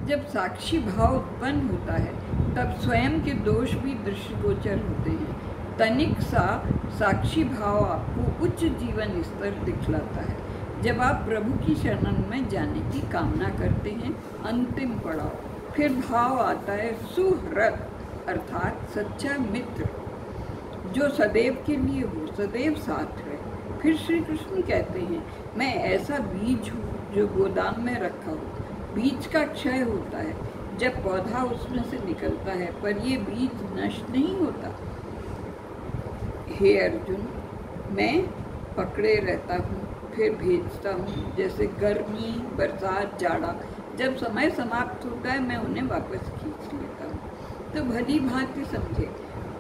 जब साक्षी भाव उत्पन्न होता है तब स्वयं के दोष भी दृष्टिगोचर होते हैं। तनिक सा साक्षी भाव आपको उच्च जीवन स्तर दिखलाता है। जब आप प्रभु की शरण में जाने की कामना करते हैं, अंतिम पड़ाव, फिर भाव आता है सुहृद अर्थात सच्चा मित्र जो सदैव के लिए हो, सदैव साथ है। फिर श्री कृष्ण कहते हैं, मैं ऐसा बीज हूँ जो गोदाम में रखा हो। बीज का क्षय होता है जब पौधा उसमें से निकलता है, पर ये बीज नष्ट नहीं होता। हे अर्जुन, मैं पकड़े रहता हूँ, फिर भेजता हूँ, जैसे गर्मी, बरसात, जाड़ा। जब समय समाप्त होता है मैं उन्हें वापस खींच लेता हूँ। तो भली भांति समझे,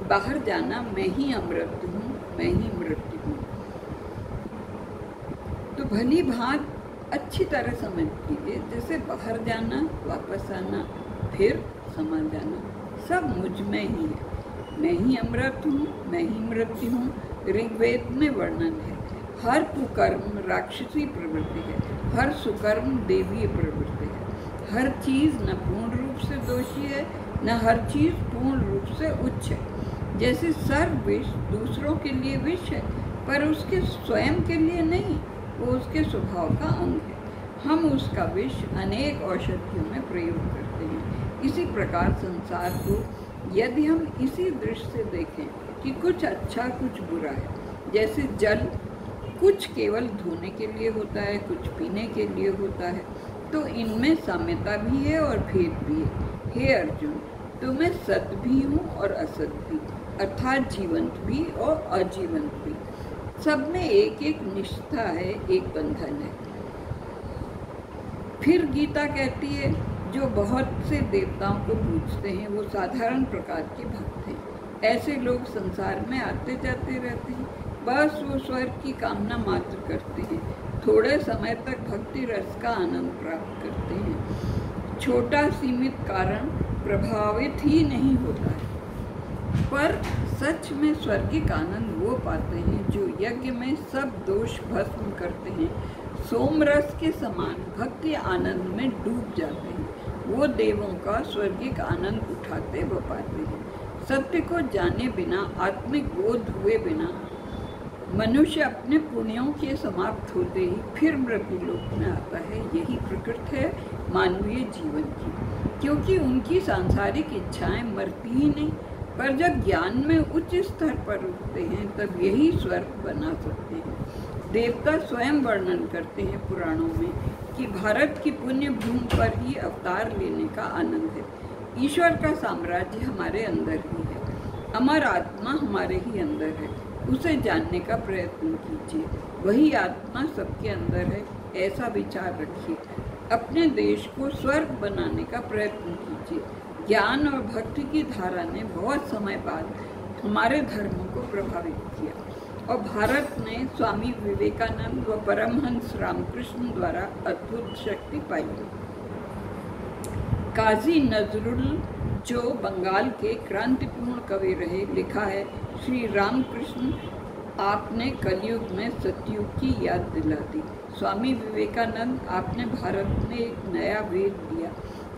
बाहर जाना मैं ही अमृत हूँ, मैं ही मृत्यु हूँ। तो भली भांति अच्छी तरह समझ लीजिए, जैसे बाहर जाना, वापस आना, फिर समा जाना, सब मुझ में ही है। मैं ही अमृत हूँ, मैं ही मृत्यु हूँ। ऋग्वेद में वर्णन है, हर कुकर्म राक्षसी प्रवृत्ति है, हर सुकर्म देवीय प्रवृत्ति है। हर चीज़ न पूर्ण रूप से दोषी है, न हर चीज़ पूर्ण रूप से उच्च है। जैसे सर्व विष दूसरों के लिए विष है, पर उसके स्वयं के लिए नहीं, वो उसके स्वभाव का अंग है। हम उसका विष अनेक औषधियों में प्रयोग करते हैं। इसी प्रकार संसार को यदि हम इसी दृष्टि से देखें कि कुछ अच्छा कुछ बुरा है, जैसे जल कुछ केवल धोने के लिए होता है, कुछ पीने के लिए होता है, तो इनमें साम्यता भी है और भेद भी है। हे अर्जुन, तो मैं सत भी हूँ और असत भी, अर्थात जीवंत भी और अजीवंत भी। सब में एक एक निष्ठा है, एक बंधन है। फिर गीता कहती है, जो बहुत से देवताओं को पूजते हैं वो साधारण प्रकार के भक्त हैं। ऐसे लोग संसार में आते जाते रहते हैं, बस वो स्वर्ग की कामना मात्र करते हैं। थोड़े समय तक भक्ति रस का आनंद प्राप्त करते हैं। छोटा सीमित कारण प्रभावित ही नहीं होता है, पर सच में स्वर्गिक आनंद वो पाते हैं जो यज्ञ में सब दोष भस्म करते हैं। सोमरस के समान भक्ति आनंद में डूब जाते हैं। वो देवों का स्वर्गिक आनंद उठाते व पाते हैं। सत्य को जाने बिना, आत्मिक बोध हुए बिना मनुष्य अपने पुण्यों के समाप्त होते ही फिर मृत्यु लोक में आता है। यही प्रकृति है मानवीय जीवन की, क्योंकि उनकी सांसारिक इच्छाएं मरती ही नहीं, पर जब ज्ञान में उच्च स्तर पर उठते हैं तब यही स्वर्ग बना सकते हैं। देवता स्वयं वर्णन करते हैं पुराणों में कि भारत की पुण्य भूमि पर ही अवतार लेने का आनंद है। ईश्वर का साम्राज्य हमारे अंदर ही है, अमर आत्मा हमारे ही अंदर है। उसे जानने का प्रयत्न कीजिए, वही आत्मा सबके अंदर है, ऐसा विचार रखिए। अपने देश को स्वर्ग बनाने का प्रयत्न कीजिए। ज्ञान और भक्ति की धारा ने बहुत समय बाद हमारे धर्मों को प्रभावित किया और भारत ने स्वामी विवेकानंद व परमहंस रामकृष्ण द्वारा अद्भुत शक्ति पाई। काजी नजरुल, जो बंगाल के क्रांतिपूर्ण कवि रहे, लिखा है, श्री रामकृष्ण आपने कलयुग में सतयुग की याद दिला दी। स्वामी विवेकानंद आपने भारत में एक नया वेद दिया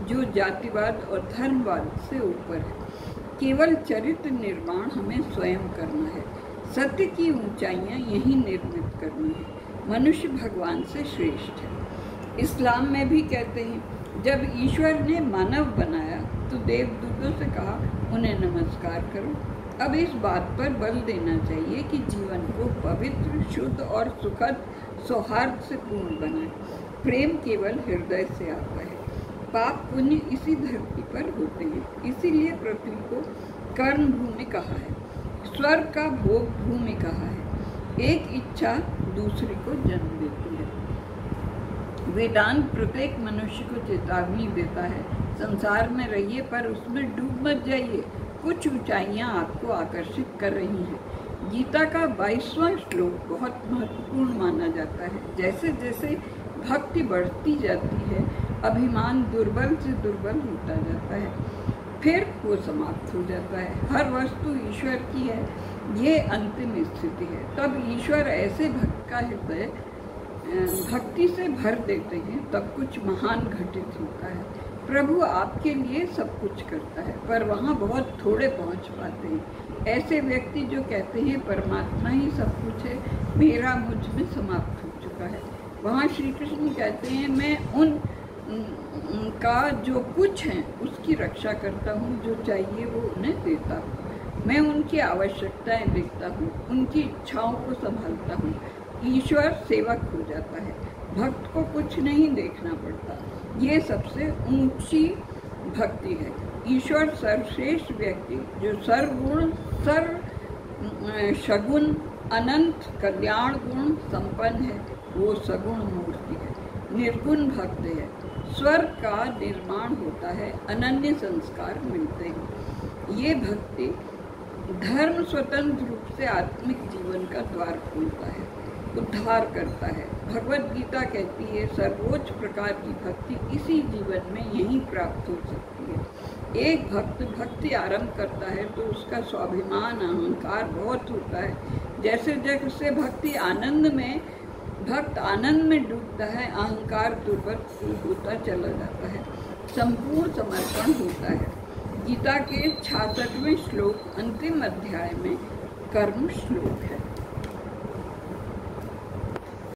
जो जातिवाद और धर्मवाद से ऊपर है। केवल चरित्र निर्माण हमें स्वयं करना है। सत्य की ऊंचाइयां यही निर्मित करनी है। मनुष्य भगवान से श्रेष्ठ है। इस्लाम में भी कहते हैं, जब ईश्वर ने मानव बनाया तो देवदूतों से कहा, उन्हें नमस्कार करो। अब इस बात पर बल देना चाहिए कि जीवन को पवित्र, शुद्ध और सुखद सौहार्द से पूर्ण बनाए। प्रेम केवल हृदय से आता है। पाप पुण्य इसी धरती पर होते हैं, इसीलिए पृथ्वी को कर्म भूमि कहा है, स्वर्ग का भोग भूमि कहा है। एक इच्छा दूसरी को जन्म देती है। वेदांत प्रत्येक मनुष्य को चेतावनी देता है, संसार में रहिए पर उसमें डूब मत जाइए। कुछ ऊंचाइयां आपको आकर्षित कर रही हैं। गीता का 22वां श्लोक बहुत महत्वपूर्ण माना जाता है। जैसे जैसे भक्ति बढ़ती जाती है, अभिमान दुर्बल से दुर्बल होता जाता है, फिर वो समाप्त हो जाता है। हर वस्तु ईश्वर की है, ये अंतिम स्थिति है। तब ईश्वर ऐसे भक्त का हृदय भक्ति से भर देते हैं, तब कुछ महान घटित होता है। प्रभु आपके लिए सब कुछ करता है, पर वहाँ बहुत थोड़े पहुँच पाते हैं। ऐसे व्यक्ति जो कहते हैं परमात्मा ही सब कुछ है, मेरा मुझ में समाप्त हो चुका है, वहाँ श्री कृष्ण कहते हैं मैं उनका जो कुछ है उसकी रक्षा करता हूँ, जो चाहिए वो उन्हें देता हूँ। मैं उनकी आवश्यकताएं देखता हूँ, उनकी इच्छाओं को संभालता हूँ। ईश्वर सेवक हो जाता है, भक्त को कुछ नहीं देखना पड़ता। ये सबसे ऊंची भक्ति है। ईश्वर सर्वश्रेष्ठ व्यक्ति जो सर्वगुण सगुण अनंत कल्याण गुण संपन्न है, वो सगुण मूर्ति है, निर्गुण भक्त है। स्वर्ग का निर्माण होता है, अनन्य संस्कार मिलते हैं। ये भक्ति धर्म स्वतंत्र रूप से आत्मिक जीवन का द्वार खोलता है, उद्धार करता है। भगवत गीता कहती है सर्वोच्च प्रकार की भक्ति इसी जीवन में यही प्राप्त हो सकती है। एक भक्त भक्ति आरंभ करता है तो उसका स्वाभिमान अहंकार बहुत होता है। जैसे जैसे भक्त आनंद में डूबता है, अहंकार के ऊपर होता चला जाता है, संपूर्ण समर्पण होता है। गीता के 66वें श्लोक अंतिम अध्याय में कर्म श्लोक है।